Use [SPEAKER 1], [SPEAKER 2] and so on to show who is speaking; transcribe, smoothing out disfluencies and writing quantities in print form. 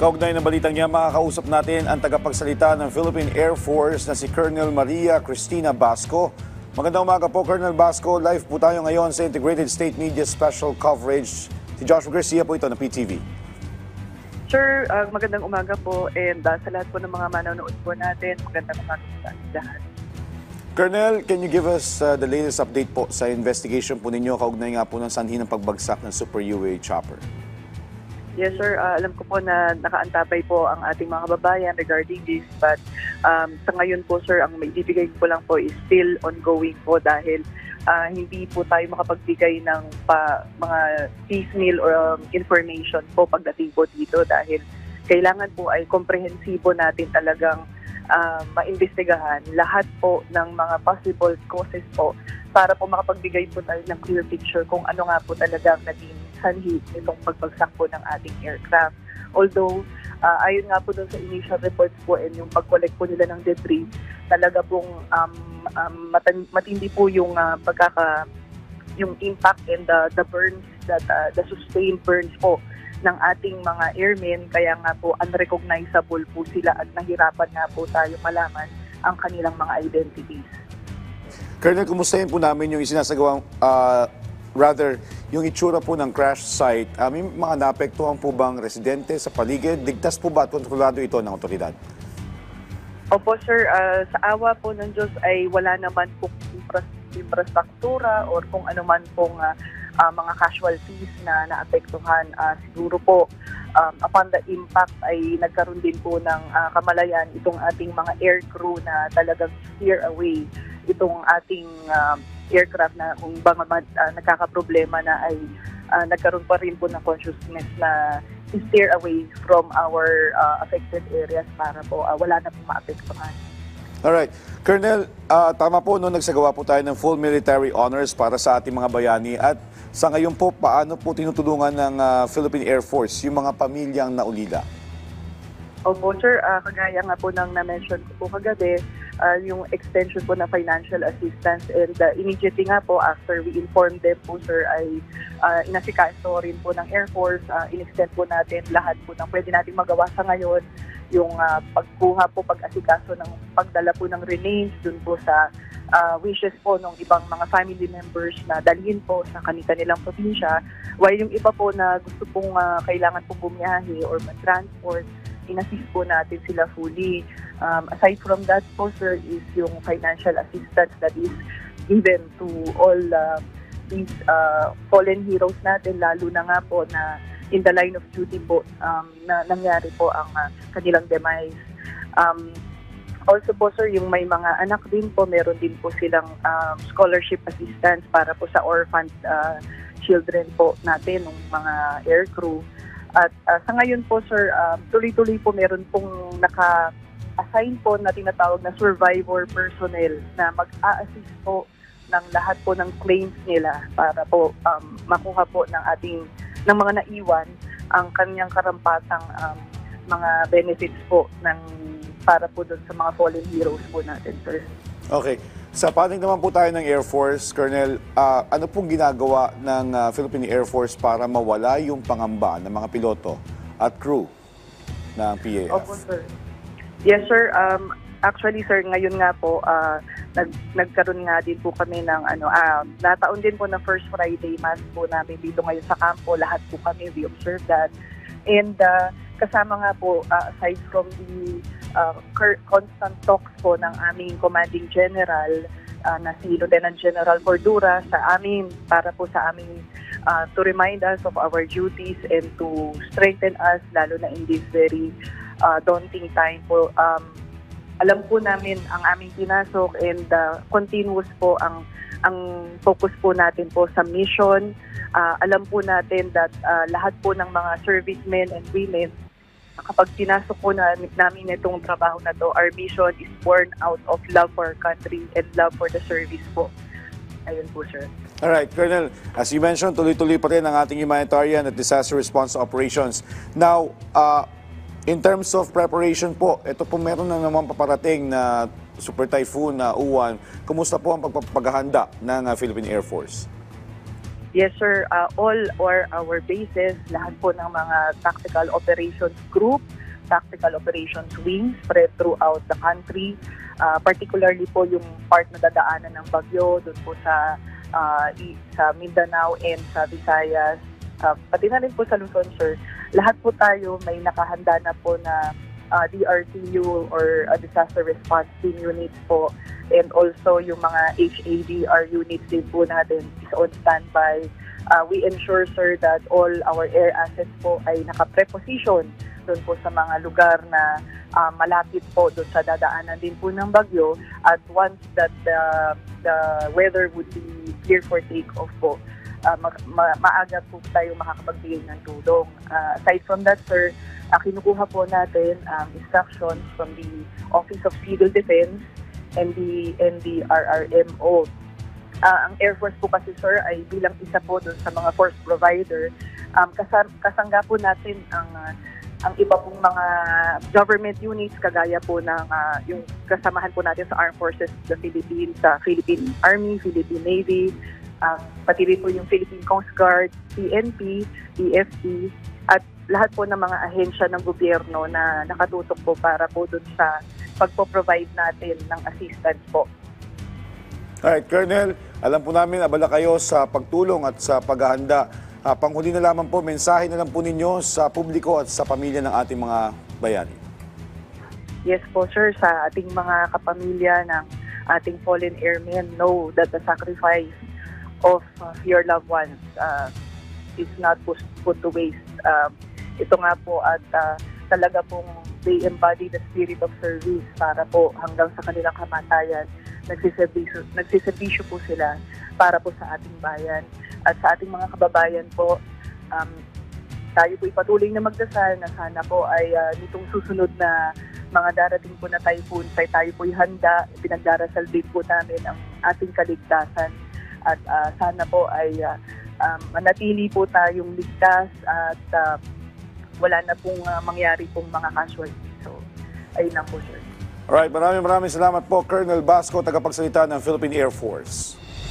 [SPEAKER 1] Kaugnay ng balitang niya, makakausap natin ang tagapagsalita ng Philippine Air Force na si Colonel Maria Cristina Basco. Magandang umaga po, Colonel Basco. Live po tayo ngayon sa Integrated State Media Special Coverage. Si Joshua Garcia po ito ng PTV.
[SPEAKER 2] Sir, magandang umaga po and sa lahat po ng mga manonood po natin, magandang umaga po sa ating lahat.
[SPEAKER 1] Colonel, can you give us the latest update po sa investigation po ninyo kaugnay nga po ng sanhi ng pagbagsak ng Super UA chopper?
[SPEAKER 2] Yes sir, alam ko po na nakaantabay po ang ating mga babayan regarding this, but sa ngayon po sir, ang maibibigay ko lang po is still ongoing po dahil hindi po tayo makapagbigay ng mga piecemeal or information po pagdating po dito dahil kailangan po ay komprehensibo natin talagang maimbestigahan lahat po ng mga possible causes po para po makapagbigay po tayo ng clear picture kung ano nga po talagang naging sanhi nitong pagbagsak po ng ating aircraft. Although, ayon nga po dun sa initial reports po and yung pag-collect po nila ng debris, talaga pong matindi po yung yung impact and the burns, the sustained burns po ng ating mga airmen. Kaya nga po unrecognizable po sila at nahirapan nga po tayo malaman ang kanilang mga identities.
[SPEAKER 1] Colonel, kumustahin po namin yung isinasagawang, yung itsura po ng crash site. May mga naapektuhan po bang residente sa paligid? Ligtas po ba at kontrolado ito ng otoridad?
[SPEAKER 2] Opo sir, sa awa po ng Diyos ay wala naman po infrastruktura or kung ano man pong mga casualties na naapektuhan. Siguro po upon the impact ay nagkaroon din po ng kamalayan itong ating mga aircrew na talagang steer away itong ating aircraft na kung bang nagkakaproblema na ay nagkaroon pa rin po ng consciousness na steer away from our affected areas para po wala na pong maapektuhan.
[SPEAKER 1] Alright. Colonel, tama po no, nagsagawa po tayo ng full military honors para sa ating mga bayani at sa ngayon po, paano po tinutulungan ng Philippine Air Force yung mga pamilyang naulila?
[SPEAKER 2] Opo sir, kagaya nga po ng na-mention ko po kagabi, yung extension po na financial assistance and immediately nga po after we informed them po sir ay inasikaso rin po ng Air Force, in-extend po natin lahat po ng pwede nating magawa sa ngayon, yung pagkuha po, pag-asikaso ng pagdala po ng remains dun po sa wishes po ng ibang mga family members na dalhin po sa kanilang probinsya, while yung iba po na gusto pong kailangan pong bumiyahe or mag-transport, in-assist po natin sila fully. Aside from that po sir is yung financial assistance that is given to all these fallen heroes natin, lalo na nga po na in the line of duty po na nangyari po ang kanilang demise. Also po sir, yung may mga anak din po, meron din po silang scholarship assistance para po sa orphan children po natin, ng mga aircrew. At sa ngayon po sir, tuloy-tuloy po meron pong naka-assign po na tinatawag na survivor personnel na mag-a-assist po ng lahat po ng claims nila para po makuha po ng mga naiwan ang kanyang karampatang mga benefits po para po doon sa mga fallen heroes po natin sir.
[SPEAKER 1] Okay. Sa pating naman po tayo ng Air Force, Colonel, ano pong ginagawa ng Philippine Air Force para mawala yung pangamba ng mga piloto at crew ng PAF?
[SPEAKER 2] Opo, sir. Yes, sir. Actually, sir, ngayon nga po, nagkaroon nga din po kami ng, nataon din po na First Friday Mass po namin dito ngayon sa kampo. Lahat po kami, we observe that. And kasama nga po, aside from the constant talks po ng aming commanding general na si Lieutenant General Cordura sa amin para po sa aming to remind us of our duties and to strengthen us lalo na in this very daunting time po. Alam po namin ang aming pinasok and continuous po ang focus po natin po sa mission. Alam po natin that lahat po ng mga servicemen and women, kapag pinasok po namin itong trabaho na to, our mission is born out of love for our country and love for the service po. Ayun po, sir.
[SPEAKER 1] Alright, Colonel, as you mentioned, tuloy-tuloy pa rin ang ating humanitarian at disaster response operations. Now, in terms of preparation po, ito po meron na naman paparating na Super Typhoon na Uwan. Kumusta po ang pagpapagahanda ng Philippine Air Force?
[SPEAKER 2] Yes, sir. All our bases, lahat po ng mga tactical operations group, tactical operations wings spread throughout the country. Particularly po yung part na dadaanan ng bagyo doon po sa Mindanao and sa Visayas. Pati na rin po sa Luzon, sir. Lahat po tayo may nakahanda na po na DRTU or disaster response team units po, and also yung mga HADR units din po natin is on standby. We ensure, sir, that all our air assets po ay naka-preposition doon po sa mga lugar na malapit po doon sa dadaanan din po ng bagyo, at once that the weather would be clear for take-off po, maaga po tayo makakapagbigay ng tulong. Aside from that, sir, kinukuha po natin instructions from the Office of Civil Defense and the RRMO. Ang Air Force po kasi, sir, ay bilang isa po doon sa mga force provider, kasangga po natin ang iba pong mga government units kagaya po ng yung kasamahan po natin sa Armed Forces of the Philippines, sa Philippine Army, Philippine Navy, pati rin po yung Philippine Coast Guard, PNP, PFP, at lahat po ng mga ahensya ng gobyerno na nakatutok po para po doon sa pagpo-provide natin ng assistance po.
[SPEAKER 1] Alright, Colonel, alam po namin abala kayo sa pagtulong at sa paghahanda. Panghuli na lamang po, mensahe na lang po ninyo sa publiko at sa pamilya ng ating mga bayani.
[SPEAKER 2] Yes po, sir, sa ating mga kapamilya ng ating fallen airmen, know that the sacrifice of your loved ones is not put to waste. Ito nga po at talaga pong they embody the spirit of service para po hanggang sa kanilang kamatayan. Nagsiservisyo po sila para po sa ating bayan. At sa ating mga kababayan po, tayo po patuloy na magdasal na sana po ay nitong susunod na mga darating po na typhoon, tayo po handa, pinagdarasal din po namin ang ating kaligtasan. At sana po ay manatili po tayong ligtas at wala na pong mangyari pong mga casualties. So, ayun lang po, sir.
[SPEAKER 1] Alright, maraming salamat po, Colonel Basco, tagapagsalita ng Philippine Air Force.